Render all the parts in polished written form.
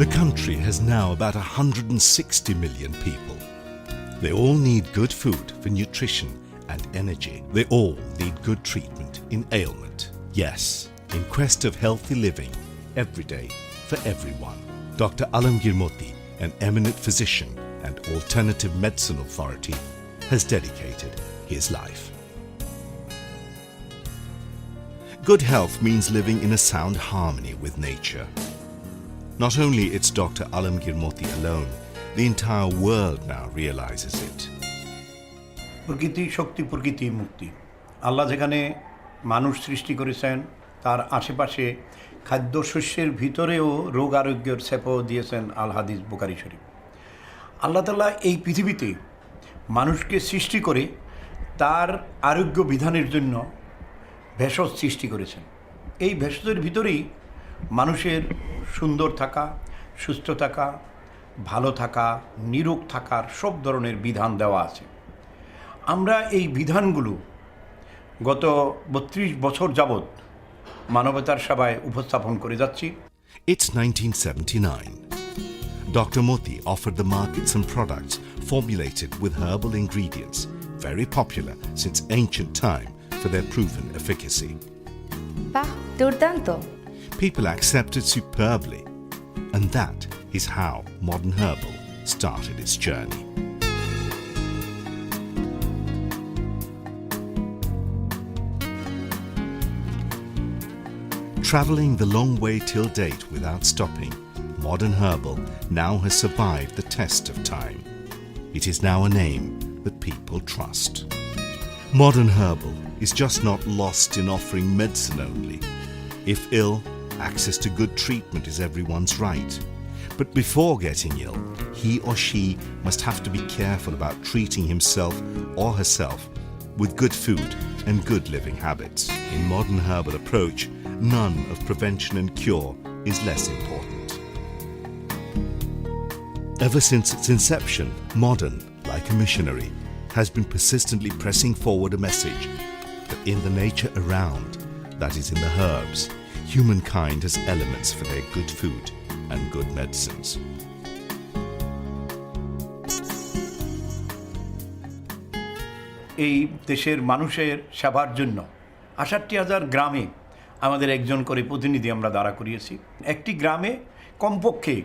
The country has now about 160 million people. They all need good food for nutrition and energy. They all need good treatment in ailment. Yes, in quest of healthy living, every day, for everyone. Dr. Alamgir Moti, an eminent physician and alternative medicine authority, has dedicated his life. Good health means living in a sound harmony with nature. Not only it's Dr. Alamgir Moti alone, the entire world now realizes it. প্রকৃতি শক্তি প্রকৃতি মুক্তি আল্লাহ যেখানে মানুষ সৃষ্টি করেছেন তার আশেপাশে খাদ্যশস্যের ভিতরেও রোগ আরোগ্যের সেপও দিয়েছেন আল হাদিস বুখারী শরীফ। আল্লাহ তাআলা এই পৃথিবীতে মানুষকে সৃষ্টি করে তার আরোগ্য বিধানের জন্য ভেষজ সৃষ্টি করেছেন। এই ভেষজের ভিতরেই মানুষের সুন্দর থাকা, সুস্থ থাকা, ভালো থাকা, নিরোগ থাকার সব ধরনের বিধান দেওয়া আছে। আমরা এই বিধানগুলো গত ৩২ বছর যাবৎ মানবতার সেবায় উপস্থাপন করে যাচ্ছি। It's 1979. Dr. Moti offered the market some products formulated with herbal ingredients, very popular since ancient time for their proven efficacy. বাহ, দুর্দান্ত! People accepted superbly, and that is how modern herbal started its journey. Travelling the long way till date without stopping, modern herbal now has survived the test of time. It is now a name that people trust. Modern herbal is just not lost in offering medicine only. If ill, access to good treatment is everyone's right. But before getting ill, he or she must have to be careful about treating himself or herself with good food and good living habits. In modern herbal approach, none of prevention and cure is less important. Ever since its inception, modern, like a missionary, has been persistently pressing forward a message that in the nature around, that is in the herbs, humankind has elements for their good food and good medicines. এই দেশের মানুষের সেবার জন্য ৬৮,০০০ গ্রামে আমাদের একজন করে প্রতিনিধি আমরা দাঁড়া করিয়েছি। একটি গ্রামে কমপক্ষে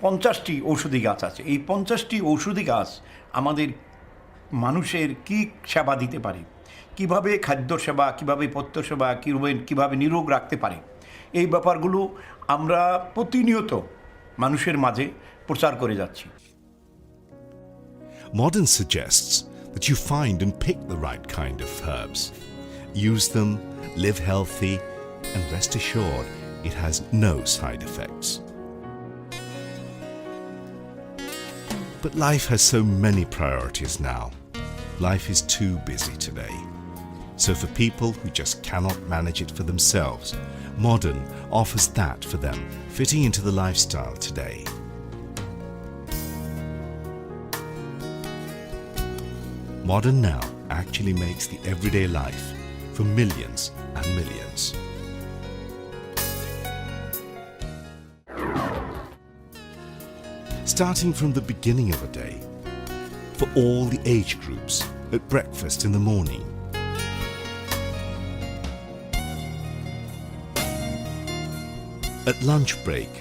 ৫০টি ঔষধি গাছ আছে। এই ৫০টি ঔষধি গাছ আমাদের মানুষের কী সেবা দিতে পারে, কিভাবে খাদ্য সেবা, কিভাবে পথ্য সেবা, কীভাবে নিরোগ রাখতে পারে, এই ব্যাপারগুলো আমরা প্রতিনিয়ত মানুষের মাঝে প্রচার করে যাচ্ছি। Modern suggests that you find and pick the right kind of herbs. Use them, live healthy, and rest assured it has no side effects. But life has so many priorities now. Life is too busy today. So for people who just cannot manage it for themselves, modern offers that for them, fitting into the lifestyle today. Modern now actually makes the everyday life for millions and millions. Starting from the beginning of a day, for all the age groups, at breakfast in the morning, at lunch break,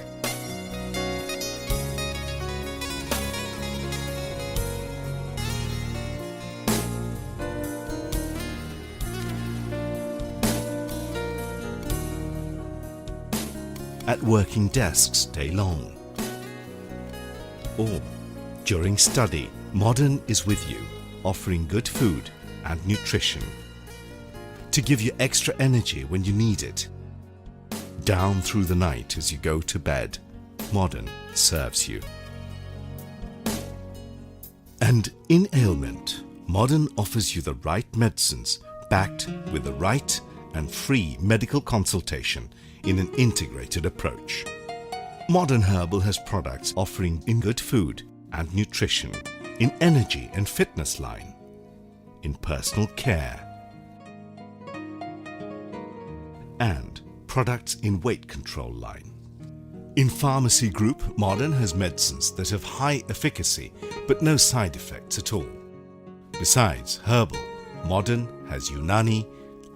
at working desks day long, or during study, modern is with you, offering good food and nutrition to give you extra energy when you need it. Down through the night as you go to bed, modern serves you. And in ailment, modern offers you the right medicines backed with the right and free medical consultation in an integrated approach. Modern Herbal has products offering in good food and nutrition, in energy and fitness line, in personal care, and products in weight control line. In Pharmacy Group, Modern has medicines that have high efficacy but no side effects at all. Besides herbal, Modern has Unani,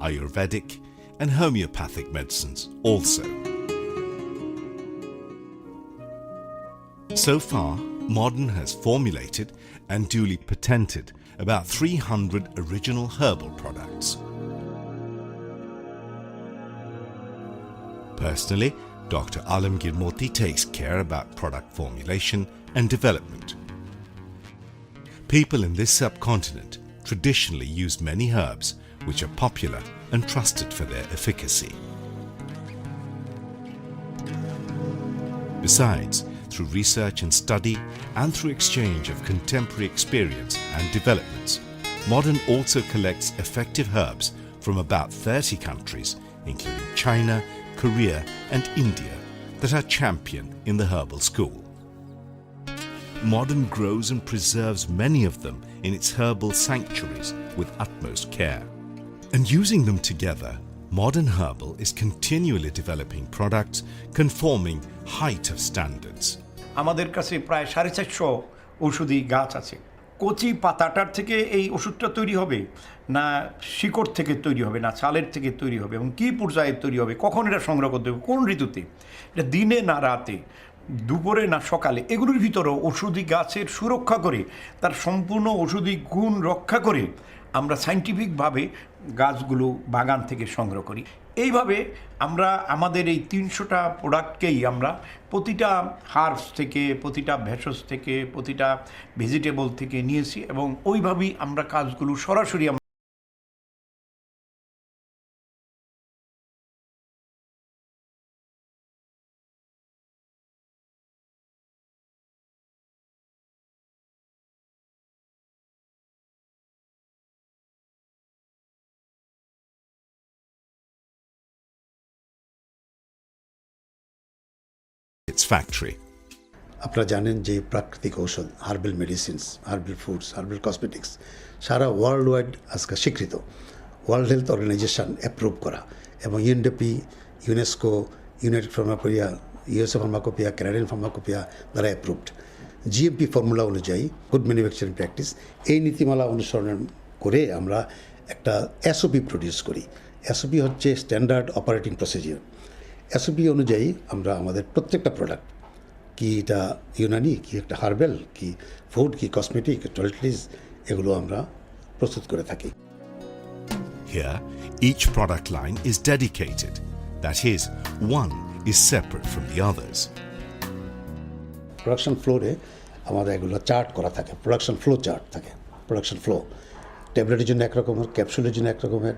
Ayurvedic and homeopathic medicines also. So far, Modern has formulated and duly patented about 300 original herbal products. Personally, Dr. Alamgir Moti takes care about product formulation and development. People in this subcontinent traditionally use many herbs which are popular and trusted for their efficacy. Besides, through research and study and through exchange of contemporary experience and developments, Modern also collects effective herbs from about 30 countries, including China, Korea and India, that are champion in the herbal school. Modern grows and preserves many of them in its herbal sanctuaries with utmost care. And using them together, Modern Herbal is continually developing products conforming height of standards. আমাদের কাছে প্রায় 450 ঔষধি গাছ আছে। কচি পাতাটার থেকে এই ওষুধটা তৈরি হবে না শিকড় থেকে তৈরি হবে না চালের থেকে তৈরি হবে এবং কী পর্যায়ে তৈরি হবে, কখন এটা সংগ্রহ করতে হবে, কোন ঋতুতে, এটা দিনে না রাতে, দুপুরে না সকালে, এগুলোর ভিতরেও ঔষধি গাছের সুরক্ষা করে তার সম্পূর্ণ ঔষধি গুণ রক্ষা করে আমরা সায়েন্টিফিকভাবে গাছগুলো বাগান থেকে সংগ্রহ করি। এইভাবে আমরা আমাদের এই 300টা প্রোডাক্টকেই আমরা প্রতিটা হার্বস থেকে, প্রতিটা ভেষজ থেকে, প্রতিটা ভেজিটেবল থেকে নিয়েছি এবং ওইভাবেই আমরা কাজগুলো সরাসরি its factory. আপনারা জানেন যে প্রাকৃতিক ঔষধ, herbal medicines, herbal foods, herbal cosmetics সারা ওয়ার্ল্ড ওয়াইড আজকে স্বীকৃত, ওয়ার্ল্ড হেলথ অর্গানাইজেশন অ্যাপ্রুভ করা এবং UNDP, UNESCO, united pharmacopoeia, USA pharmacopoeia, Canadian pharmacopoeia দ্বারা অ্যাপ্রুভড। জিএমপি ফর্মুলা অনুযায়ী গুড ম্যানুফ্যাকচারিং প্র্যাকটিস, এই নীতিমালা অনুসরণ করে আমরা একটা এসওপি প্রডিউস করি। এসওপি হচ্ছে স্ট্যান্ডার্ড অপারেটিং প্রসিজিওর। এসওপি অনুযায়ী আমরা আমাদের প্রত্যেকটা প্রোডাক্ট, কি এটা ইউনানি, কি একটা হার্বেল, কি ফুড, কি কসমেটিক, টয়লেটরিজ, এগুলো আমরা প্রস্তুত করে থাকি। Here, each product line is dedicated. That is, one is separate from the others. Production ফ্লোরে আমাদের এগুলো চার্ট করা থাকে, প্রোডাকশন ফ্লো চার্ট থাকে। প্রোডাকশন ফ্লো ট্যাবলেটের জন্য এক রকমের, ক্যাপসুলের জন্য এক রকমের,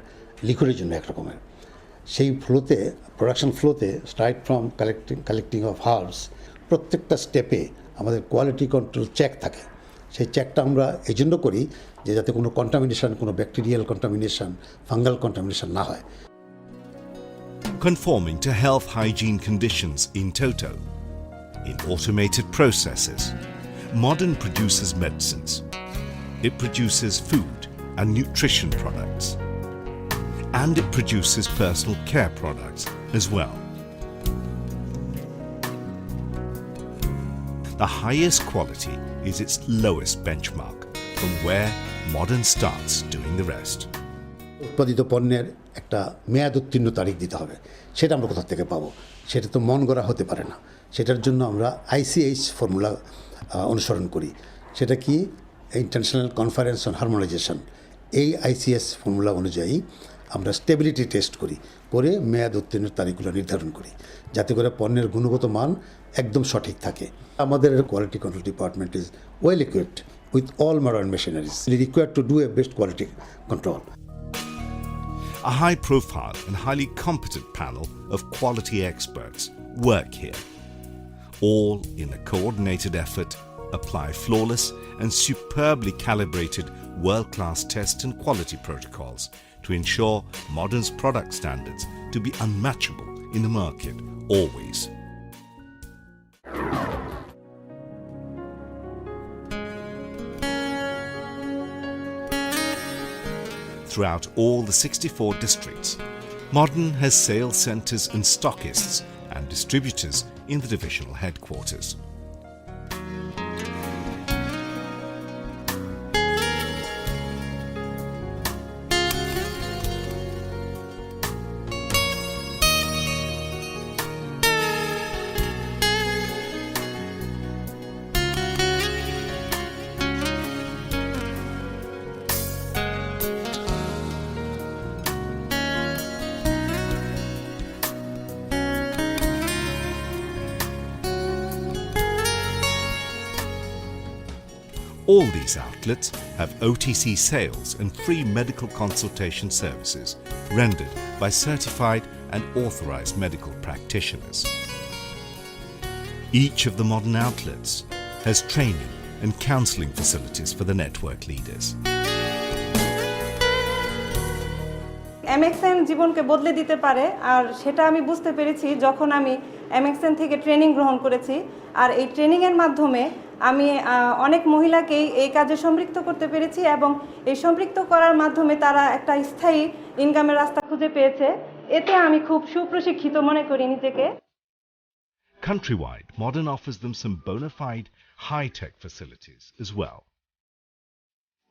লিকুইডের জন্য এক রকমের। সেই ফ্লোতে, প্রোডাকশন ফ্লোতে start from collecting of herbs, প্রত্যেকটা স্টেপে আমাদের কোয়ালিটি কন্ট্রোল চেক থাকে। সেই চেকটা আমরা এই জন্য করি যে যাতে কোনো কন্টামিনেশন, কোনো ব্যাকটেরিয়াল কন্টামিনেশন, ফাঙ্গাল কন্টামিনেশন না হয়। Conforming to health hygiene conditions in toto. In automated processes, Modern produces medicines. It produces food and nutrition products. And it produces personal care products as well. The highest quality is its lowest benchmark, from where Modern starts doing the rest. উৎপাদিত পণ্যের একটা মেয়াদ উত্তীর্ণ তারিখ দিতে হবে, সেটা আমরা কোথা থেকে পাবো? সেটা তো মন গড়া হতে পারে না। সেটার জন্য আমরা ICH ফর্মুলা অনুসরণ করি। সেটা কি? International conference on harmonisation. এই ICH ফর্মুলা অনুযায়ী আমরা স্টেবিলিটি টেস্ট করি, করে মেয়াদ উত্তীর্ণের তারিখগুলো নির্ধারণ করি, যাতে করে পণ্যের গুণগত মান একদম সঠিক থাকে। আমাদের quality control department is well equipped with all modern machineries required to do a best quality control. A high-profile and highly competent panel of quality experts work here, all in a coordinated effort apply flawless and superbly calibrated world-class test and quality protocols to ensure Modern's product standards to be unmatchable in the market always. Throughout all the 64 districts, Modern has sales centres and stockists and distributors in the divisional headquarters. All these outlets have OTC sales and free medical consultation services rendered by certified and authorized medical practitioners. Each of the modern outlets has training and counseling facilities for the network leaders. MXN জীবনকে বদলে দিতে পারে, আর সেটা আমি বুঝতে পেরেছি যখন আমি MXN থেকে ট্রেনিং গ্রহণ করেছি। আর এই ট্রেনিংয়ের মাধ্যমে আমি অনেক মহিলাকেই এই কাজে সম্পৃক্ত করতে পেরেছি এবং এই সম্পৃক্ত করার মাধ্যমে তারা একটা স্থায়ী ইনকামের রাস্তা খুঁজে পেয়েছে। এতে আমি খুব সুপ্রশিক্ষিত মনে করি নিজেকে। Countrywide, Modern offers them some bona fide high-tech facilities as well.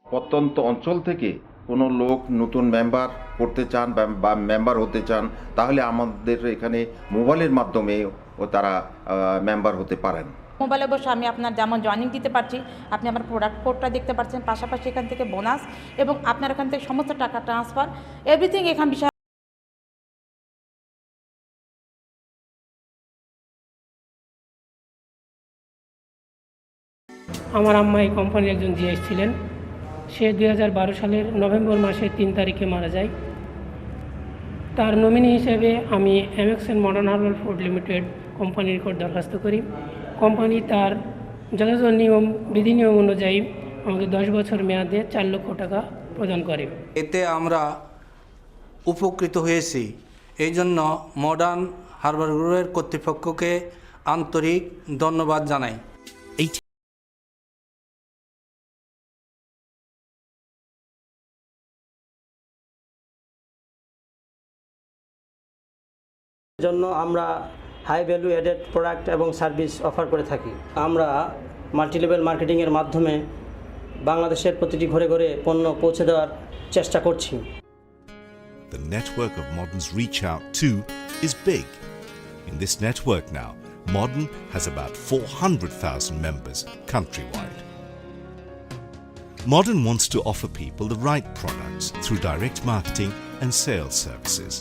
প্রত্যন্ত অঞ্চল থেকে কোনো লোক নতুন মেম্বার করতে চান বা মেম্বার হতে চান, তাহলে আমাদের এখানে মোবাইলের মাধ্যমে তারা মেম্বার হতে পারেন। মোবাইলে বসে আমি আপনার যেমন জয়েনিং দিতে পারছি, আপনি আমার প্রোডাক্ট কোডটা দেখতে পাচ্ছেন, পাশাপাশি এখান থেকে বোনাস এবং আপনার এখান থেকে সমস্ত টাকা ট্রান্সফার এভরিথিং এখান বিষয়ে আমার আম্মা এই কোম্পানির একজন জিএস ছিলেন। সে 2012 সালের নভেম্বর মাসের 3 তারিখে মারা যায়। তার নমিনি হিসেবে আমি MXN modern herbal food limited কোম্পানির নিকট দরখাস্ত করি। কোম্পানি তার যথাযথ বিধি নিয়ম অনুযায়ী আমাকে 10 বছর মেয়াদে 4 লক্ষ টাকা প্রদান করে। এতে আমরা উপকৃত হয়েছি। এই জন্য মডার্ন হার্বাল গ্রুপের কর্তৃপক্ষকে আন্তরিক ধন্যবাদ জানাই। জন্য আমরা হাই ভ্যালু অ্যাডেড প্রোডাক্ট এবং সার্ভিস অফার করে থাকি। আমরা মাল্টিলেভেল মার্কেটিংয়ের মাধ্যমে বাংলাদেশের প্রতিটি ঘরে ঘরে পণ্য পৌঁছে দেওয়ার চেষ্টা করছি। The network of Modern's reach out too is big. In this network now, Modern has about 400,000 members countrywide. Modern wants to offer people the right products through direct marketing and sales services.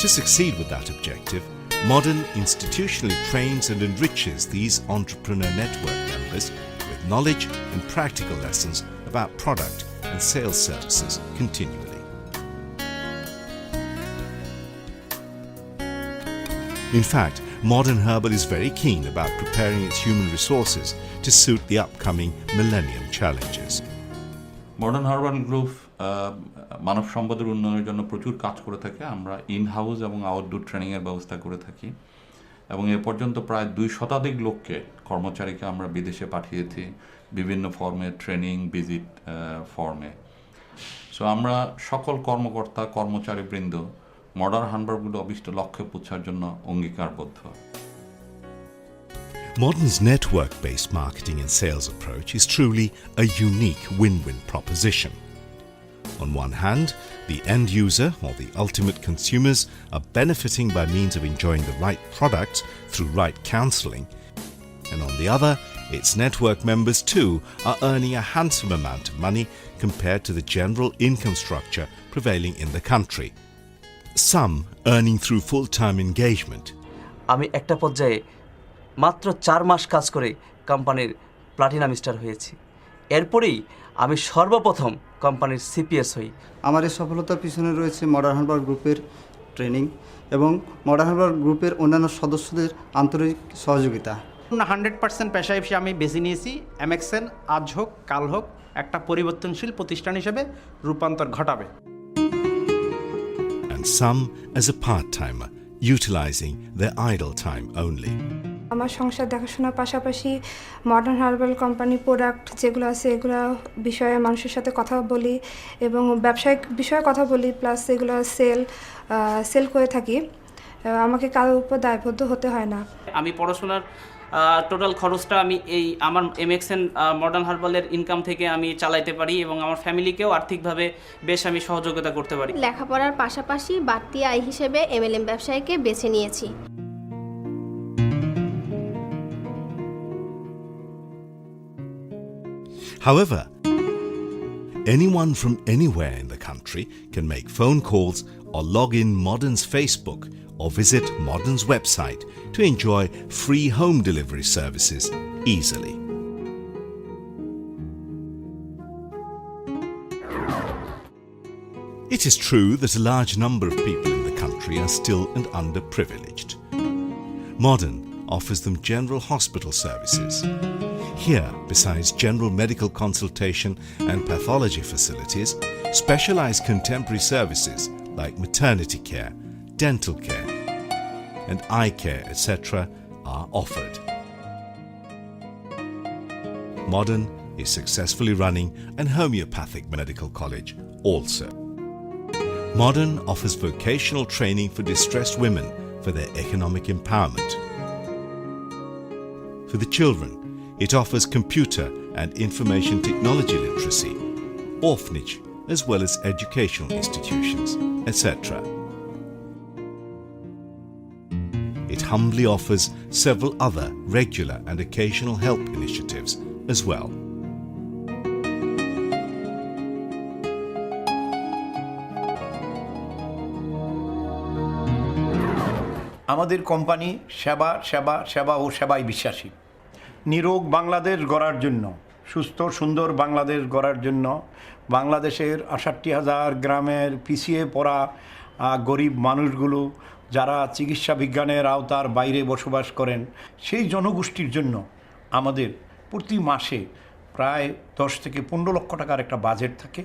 To succeed with that objective, Modern institutionally trains and enriches these entrepreneur network members with knowledge and practical lessons about product and sales services continually. In fact, Modern Herbal is very keen about preparing its human resources to suit the upcoming millennium challenges. Modern herbal group মানব সম্পদের উন্নয়নের জন্য প্রচুর কাজ করে থাকে। আমরা in house এবং আউটডোর ট্রেনিংয়ের ব্যবস্থা করে থাকি এবং এ পর্যন্ত প্রায় 2 শতাধিক লোককে, কর্মচারীকে আমরা বিদেশে পাঠিয়েছি বিভিন্ন ফর্মে, ট্রেনিং, ভিজিট ফর্মে। সো আমরা সকল কর্মকর্তা, কর্মচারীবৃন্দ মডার্ন হার্বাল অভিষ্ট লক্ষ্যে পৌঁছার জন্য অঙ্গীকারবদ্ধ। Modern's network-based marketing and sales approach is truly a unique win-win proposition. On one hand, the end user or the ultimate consumers are benefiting by means of enjoying the right products through right counseling, and on the other, its network members too are earning a handsome amount of money compared to the general income structure prevailing in the country. Some earning through full-time engagement. আমি একটা পর্যায়ে মাত্র 4 মাস কাজ করে কোম্পানির platinum star হয়েছি। এরপরেই আমি সর্বপ্রথম কোম্পানির সিপিএস হই। আমার এই সফলতার পিছনে রয়েছে মডার্ন হার্বাল গ্রুপের ট্রেনিং এবং মডার্ন হার্বাল গ্রুপের অন্যান্য সদস্যদের আন্তরিক সহযোগিতা। 100% পেশা হিসেবে আমি বেছে নিয়েছি MXN আজ হোক কাল হোক একটা পরিবর্তনশীল প্রতিষ্ঠান হিসেবে রূপান্তর ঘটাবে। And some as a part-timer, utilizing their idle time only. আমার সংসার দেখাশোনার পাশাপাশি মডার্ন হার্বাল কোম্পানি প্রোডাক্ট যেগুলো আছে এগুলো বিষয়ে মানুষের সাথে কথা বলি এবং ব্যবসায়িক বিষয়ে কথা বলি, প্লাস এগুলো সেল করে থাকি। আমাকে কারোর উপর দায়বদ্ধ হতে হয় না। আমি পড়াশোনার টোটাল খরচটা আমি এই আমার এমএক্সএন মডার্ন হার্বালের ইনকাম থেকে আমি চালাইতে পারি এবং আমার ফ্যামিলিকেও আর্থিকভাবে বেশ আমি সহযোগিতা করতে পারি। লেখাপড়ার পাশাপাশি বাড়তি আয় হিসেবে এমএলএম ব্যবসায়কে বেছে নিয়েছি। However, anyone from anywhere in the country can make phone calls or log in Modern's Facebook or visit Modern's website to enjoy free home delivery services easily. It is true that a large number of people in the country are still and underprivileged. Modern offers them general hospital services. Here, besides general medical consultation and pathology facilities, specialized contemporary services like maternity care, dental care, and eye care, etc. are offered. Modern is successfully running an homeopathic medical college also. Modern offers vocational training for distressed women for their economic empowerment. For the children, it offers computer and information technology literacy, orphanage, as well as educational institutions, etc. It humbly offers several other regular and occasional help initiatives as well. আমাদের company সেবা সেবা সেবা ও সেবায় বিশ্বাসী। নিরোগ বাংলাদেশ গড়ার জন্য, সুস্থ সুন্দর বাংলাদেশ গড়ার জন্য বাংলাদেশের ৬৮,০০০ গ্রামের পিছিয়ে পড়া গরিব মানুষগুলো যারা চিকিৎসা বিজ্ঞানের আওতার বাইরে বসবাস করেন, সেই জনগোষ্ঠীর জন্য আমাদের প্রতি মাসে প্রায় ১০ থেকে ১৫ লক্ষ টাকার একটা বাজেট থাকে।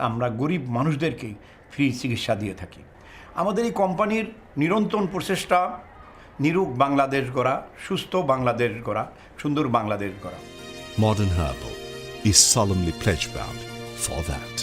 আমরা গরিব মানুষদেরকেই ফ্রি চিকিৎসা দিয়ে থাকি। আমাদের এই কোম্পানির নিরন্তর প্রচেষ্টা নিরোগ বাংলাদেশ গড়া, সুস্থ বাংলাদেশ গড়া, সুন্দর বাংলাদেশ গড়া। Modern Herbal is solemnly pledge bound for that.